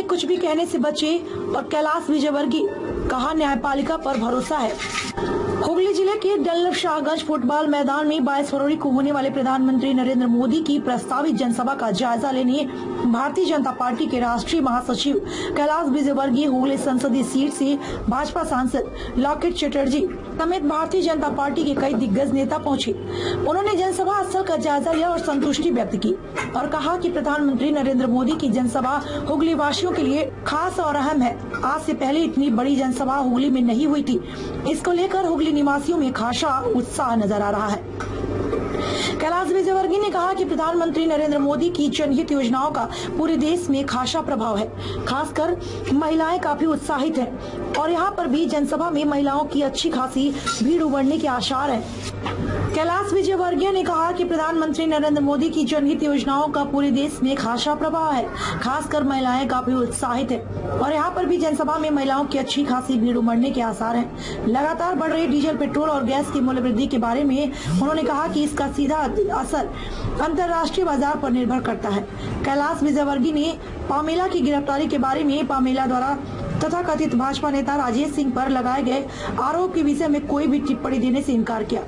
कुछ भी कहने से बचे और कैलाश विजयवर्गीय कहा न्यायपालिका पर भरोसा है। हुगली जिले के डल्लभ शाहगंज फुटबॉल मैदान में 22 फरवरी को होने वाले प्रधानमंत्री नरेंद्र मोदी की प्रस्तावित जनसभा का जायजा लेने भारतीय जनता पार्टी के राष्ट्रीय महासचिव कैलाश विजयवर्गीय हुगली संसदीय सीट से भाजपा सांसद लॉकेट चटर्जी समेत भारतीय जनता पार्टी के कई दिग्गज नेता पहुंचे। उन्होंने जनसभा स्थल का जायजा लिया और संतुष्टि व्यक्त की और कहा कि प्रधानमंत्री नरेंद्र मोदी की जनसभा हुगली वासियों के लिए खास और अहम है। आज से पहले इतनी बड़ी जनसभा हुगली में नहीं हुई थी। इसको लेकर हुगली निवासियों में खासा उत्साह नजर आ रहा है। कैलाश विजयवर्गीय ने कहा कि प्रधानमंत्री नरेंद्र मोदी की जनहित योजनाओं का पूरे देश में खासा प्रभाव है। खासकर महिलाएं काफी उत्साहित हैं और यहाँ पर भी जनसभा में महिलाओं की अच्छी खासी भीड़ उमड़ने के आसार हैं। कैलाश विजयवर्गीय ने कहा कि प्रधानमंत्री नरेंद्र मोदी की जनहित योजनाओं का पूरे देश में खासा प्रभाव है। खासकर महिलाएं काफी उत्साहित है और यहाँ पर भी जनसभा में महिलाओं की अच्छी खासी भीड़ उमड़ने के आसार हैं। लगातार बढ़ रही डीजल, पेट्रोल और गैस की मूल्य वृद्धि के बारे में उन्होंने कहा कि इसका सीधा असर अंतर्राष्ट्रीय बाजार पर निर्भर करता है। कैलाश विजयवर्गीय ने पामेला की गिरफ्तारी के बारे में पामेला द्वारा तथाकथित भाजपा नेता राजेश सिंह पर लगाए गए आरोप के विषय में कोई भी टिप्पणी देने से इनकार किया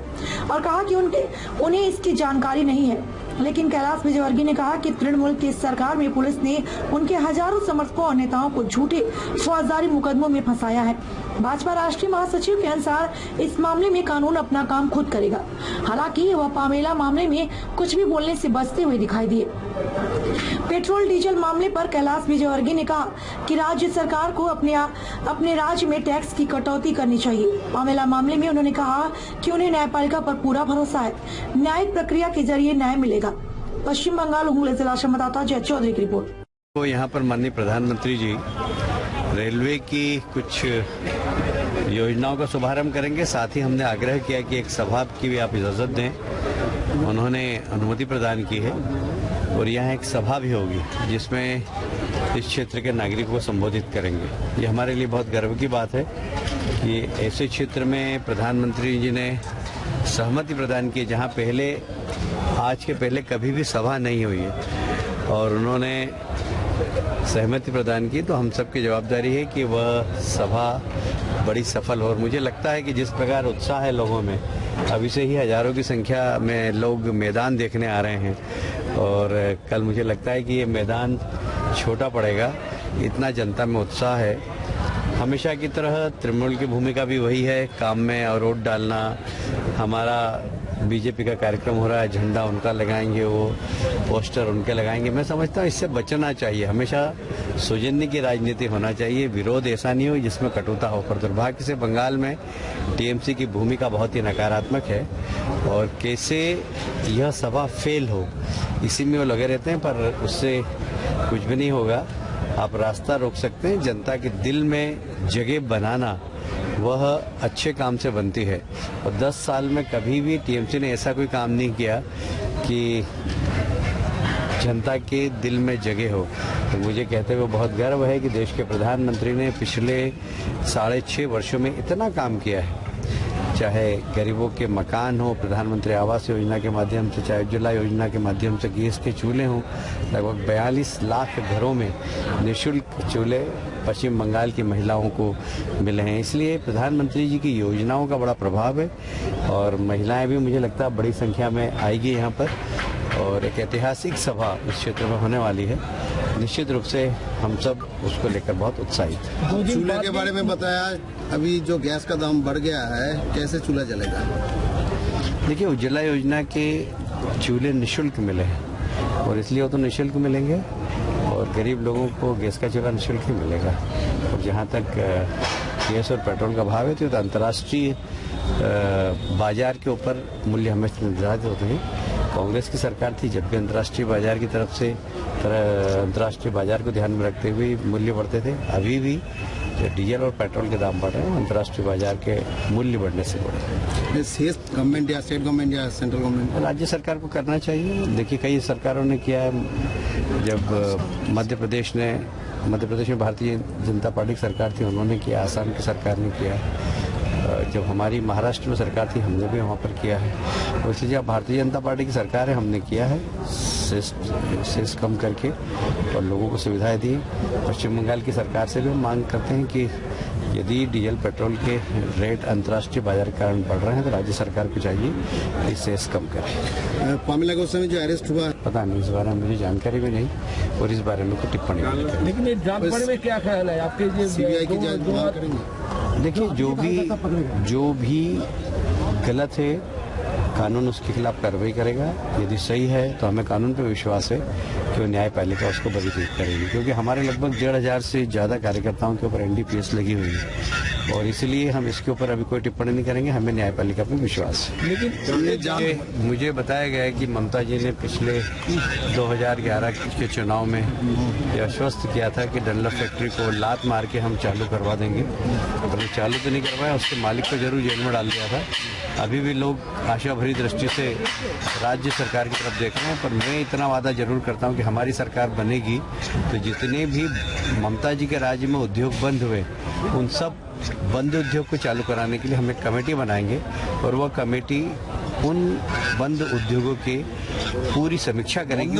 और कहा कि उन्हें इसकी जानकारी नहीं है। लेकिन कैलाश विजयवर्गीय ने कहा कि तृणमूल की सरकार में पुलिस ने उनके हजारों समर्थकों और नेताओं को झूठे फौजदारी मुकदमों में फंसाया है। भाजपा राष्ट्रीय महासचिव के अनुसार इस मामले में कानून अपना काम खुद करेगा। हालांकि वह पामेला मामले में कुछ भी बोलने से बचते हुए दिखाई दिए। पेट्रोल डीजल मामले पर कैलाश विजयवर्गीय ने कहा कि राज्य सरकार को अपने राज्य में टैक्स की कटौती करनी चाहिए। पामेला मामले में उन्होंने कहा कि उन्हें न्यायपालिका पर पूरा भरोसा है। न्यायिक प्रक्रिया के जरिए न्याय मिलेगा। पश्चिम बंगाल हुगली जिला संवाददाता जय चौधरी की रिपोर्ट। तो यहाँ पर माननीय प्रधानमंत्री जी रेलवे की कुछ योजनाओं का शुभारंभ करेंगे। साथ ही हमने आग्रह किया कि एक सभा की भी आप इजाजत दें। उन्होंने अनुमति प्रदान की है और यहाँ एक सभा भी होगी जिसमें इस क्षेत्र के नागरिकों को संबोधित करेंगे। ये हमारे लिए बहुत गर्व की बात है कि ऐसे क्षेत्र में प्रधानमंत्री जी ने सहमति प्रदान की जहाँ पहले आज के पहले कभी भी सभा नहीं हुई है और उन्होंने सहमति प्रदान की। तो हम सबकी जवाबदारी है कि वह सभा बड़ी सफल हो और मुझे लगता है कि जिस प्रकार उत्साह है लोगों में, अभी से ही हजारों की संख्या में लोग मैदान देखने आ रहे हैं और कल मुझे लगता है कि ये मैदान छोटा पड़ेगा, इतना जनता में उत्साह है। हमेशा की तरह तृणमूल की भूमिका भी वही है, काम में और वोट डालना। हमारा बीजेपी का कार्यक्रम हो रहा है, झंडा उनका लगाएंगे, वो पोस्टर उनके लगाएंगे। मैं समझता हूँ इससे बचना चाहिए। हमेशा सौजन्य की राजनीति होना चाहिए, विरोध ऐसा नहीं हो जिसमें कटुता हो। पर दुर्भाग्य से बंगाल में टीएमसी की भूमिका बहुत ही नकारात्मक है और कैसे यह सभा फेल हो इसी में वो लगे रहते हैं, पर उससे कुछ भी नहीं होगा। आप रास्ता रोक सकते हैं। जनता के दिल में जगह बनाना वह अच्छे काम से बनती है और 10 साल में कभी भी टीएमसी ने ऐसा कोई काम नहीं किया कि जनता के दिल में जगह हो। तो मुझे कहते हुए बहुत गर्व है कि देश के प्रधानमंत्री ने पिछले 6.5 वर्षों में इतना काम किया है। चाहे गरीबों के मकान हो, प्रधानमंत्री आवास योजना के माध्यम से, चाहे उज्ज्वला योजना के माध्यम से गैस के चूल्हे हों। लगभग 42 लाख घरों में निःशुल्क चूल्हे पश्चिम बंगाल की महिलाओं को मिले हैं। इसलिए प्रधानमंत्री जी की योजनाओं का बड़ा प्रभाव है और महिलाएं भी मुझे लगता है बड़ी संख्या में आएगी यहाँ पर और एक ऐतिहासिक सभा इस क्षेत्र में होने वाली है। निश्चित रूप से हम सब उसको लेकर बहुत उत्साहित हैं। चूल्हे के बारे में बताया, अभी जो गैस का दाम बढ़ गया है, कैसे चूल्हा जलेगा? देखिए, उज्ज्वला योजना के चूल्हे निःशुल्क मिले हैं और इसलिए वो तो निःशुल्क मिलेंगे और गरीब लोगों को गैस का चूल्हा निःशुल्क ही मिलेगा। और जहाँ तक गैस और पेट्रोल का भाव है तो अंतर्राष्ट्रीय बाजार के ऊपर मूल्य हमेशा निर्धारित होते हैं। कांग्रेस की सरकार थी जब भी अंतर्राष्ट्रीय बाजार की तरफ से अंतर्राष्ट्रीय बाजार को ध्यान में रखते हुए मूल्य बढ़ते थे। अभी भी डीजल और पेट्रोल के दाम बढ़ रहे हैं, अंतर्राष्ट्रीय बाजार के मूल्य बढ़ने से बढ़ रहे हैं। गवर्नमेंट या स्टेट गवर्नमेंट या सेंट्रल गवर्नमेंट, राज्य सरकार को करना चाहिए। देखिए, कई सरकारों ने किया है। जब मध्य प्रदेश में भारतीय जनता पार्टी की सरकार थी, उन्होंने किया। आसाम की सरकार ने किया। जब हमारी महाराष्ट्र में सरकार थी हमने भी वहाँ पर किया है। तो इसलिए जब भारतीय जनता पार्टी की सरकार है हमने किया है सेस कम करके और लोगों को सुविधाएं दी। पश्चिम बंगाल की सरकार से भी हम मांग करते हैं कि यदि डीजल पेट्रोल के रेट अंतर्राष्ट्रीय बाजार के कारण बढ़ रहे हैं तो राज्य सरकार को चाहिए कि सेस कम करे। पामिला गोस्वामी जो अरेस्ट हुआ, पता नहीं, इस बारे में मुझे जानकारी भी नहीं और इस बारे में कोई टिप्पणी नहीं करें। लेकिन ये जांच बारे में क्या ख्याल है आपके? सीबीआई की जांच मांग करेंगे? देखिए, जो भी गलत है कानून उसके खिलाफ कार्रवाई करेगा। यदि सही है तो हमें कानून पर विश्वास है कि वो न्यायपालिका उसको वरीकृत करेगी, क्योंकि हमारे लगभग 1,500 से ज़्यादा कार्यकर्ताओं के ऊपर NDPS लगी हुई है और इसलिए हम इसके ऊपर अभी कोई टिप्पणी नहीं करेंगे। हमें न्यायपालिका पर विश्वास है। लेकिन मुझे बताया गया है कि ममता जी ने पिछले 2011 के चुनाव में यह आश्वस्त किया था कि डनलप फैक्ट्री को लात मार के हम चालू करवा देंगे, पर चालू तो नहीं करवाया, उसके मालिक को जरूर जेल में डाल दिया था। अभी भी लोग आशा भरी दृष्टि से राज्य सरकार की तरफ देख रहे हैं, पर मैं इतना वादा जरूर करता हूं कि हमारी सरकार बनेगी तो जितने भी ममता जी के राज्य में उद्योग बंद हुए उन सब बंद उद्योग को चालू कराने के लिए हम एक कमेटी बनाएंगे और वह कमेटी उन बंद उद्योगों की पूरी समीक्षा करेगी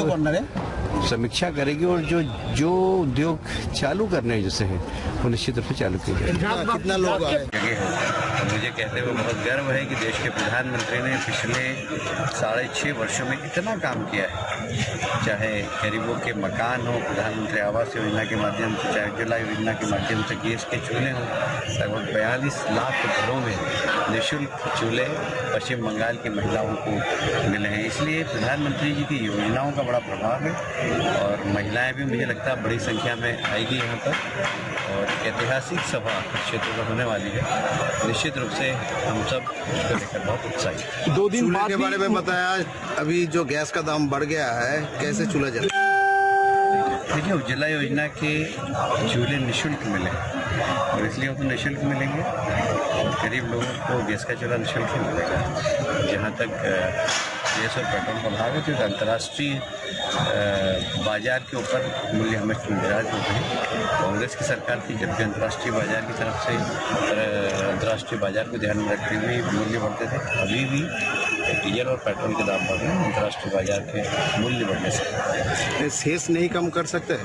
और जो उद्योग चालू करने जैसे हैं वो निश्चित रूप से चालू किए जाएंगे। कितना लोग आए? मुझे कहते हुए बहुत गर्व है कि देश के प्रधानमंत्री ने पिछले 6.5 वर्षों में इतना काम किया है, चाहे गरीबों के मकान हो, प्रधानमंत्री आवास योजना के माध्यम से, चाहे उज्ज्वला योजना के माध्यम से गैस के चूल्हे हों। लगभग 42 लाख घरों में निःशुल्क चूल्हे पश्चिम बंगाल की महिलाओं को मिले हैं। इसलिए प्रधानमंत्री जी की योजनाओं का बड़ा प्रभाव है और महिलाएं भी मुझे लगता है बड़ी संख्या में आएगी यहाँ पर और ऐतिहासिक सभा क्षेत्र में होने वाली है। निश्चित रूप से हम सब इसको लेकर बहुत उत्साहित। 2 दिन बाद के बारे में बताया, अभी जो गैस का दाम बढ़ गया है, कैसे चूल्हा जले? देखिए, उज्ज्वला योजना के चूल्हे निःशुल्क मिले और इसलिए वो तो निःशुल्क मिलेंगे। गरीब लोगों को गैस का चूल्हा निःशुल्क ही मिलेगा। जहाँ तक गैस और पेट्रोल का भाव है तो अंतर्राष्ट्रीय बाजार के ऊपर मूल्य हमें निर्धारित होते हैं। कांग्रेस की सरकार थी जबकि अंतर्राष्ट्रीय बाजार की तरफ से अंतर्राष्ट्रीय बाजार को ध्यान में रखते हुए मूल्य बढ़ते थे। अभी भी डीजल और पेट्रोल के दाम बढ़ रहे हैं अंतर्राष्ट्रीय बाजार के मूल्य बढ़ने से। सेस नहीं कम कर सकते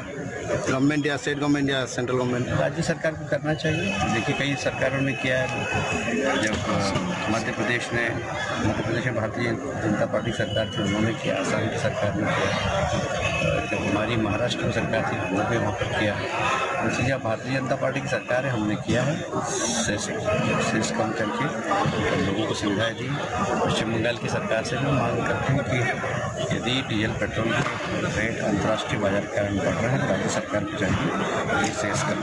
गवर्नमेंट या स्टेट गवर्नमेंट या सेंट्रल गवर्नमेंट? राज्य सरकार को करना चाहिए। देखिए, कई सरकारों ने किया है। जब मध्य प्रदेश में भारतीय जनता पार्टी सरकार थी उन्होंने किया, असम की सरकार ने किया, जब हमारी महाराष्ट्र में सरकार थी हमने भी वहाँ पर किया। इसलिए जब भारतीय जनता पार्टी की सरकार है हमने किया है सेस कम करके और लोगों को सुविधाएं दी। पश्चिम बंगाल की सरकार से भी मांग करते हैं कि यदि डीजल पेट्रोल के रेट अंतर्राष्ट्रीय बाजार के कारण बढ़ रहे हैं तो राज्य सरकार को चाहिए सेस कम।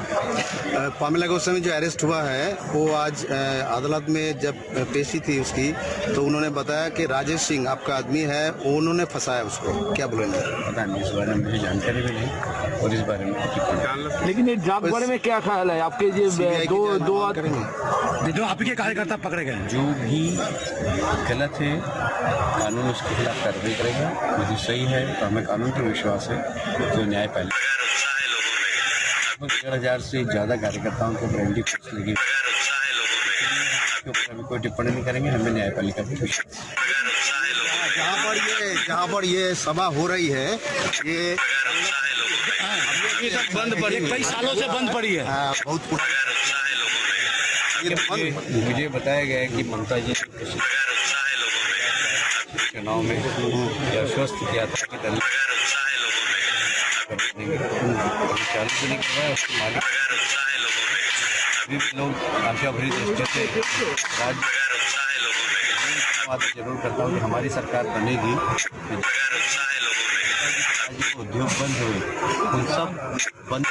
पामिला गोस्वामी जो अरेस्ट हुआ है वो आज अदालत में जब पेशी थी उसकी, तो उन्होंने बताया कि राजेश सिंह आपका आदमी है, उन्होंने फंसाया उसको। क्या बोलेंगे? पता नहीं, इस बारे में मुझे जानकारी भी नहीं और इस बारे में। लेकिन ये जांच बारे में क्या ख्याल है आपके? दो करेंगे जो आपके कार्यकर्ता पकड़े गए, जो भी गलत है कानून उसके खिलाफ कार्रवाई करेगा। यदि सही है तो हमें कानून पर विश्वास है कि न्यायपालिका 1,500 से ज़्यादा कार्यकर्ताओं को NDPS लगी अभी कोई टिप्पणी नहीं करेंगे। हमें न्यायपालिका पर विश्वास है। जहाँ पर ये सभा हो रही है ये बंद पड़ी, कई सालों से बंद पड़ी है। बहुत मुझे बताया गया है कि ममता जी ने चुनाव में आश्वस्त किया था कि चालू तो नहीं करवाया, उसके मालिक अभी भी लोग आशा भरी दृष्टि से राज्य जरूर करता हूँ कि हमारी सरकार बनेगी उद्योग बंद हुए उन सब बंद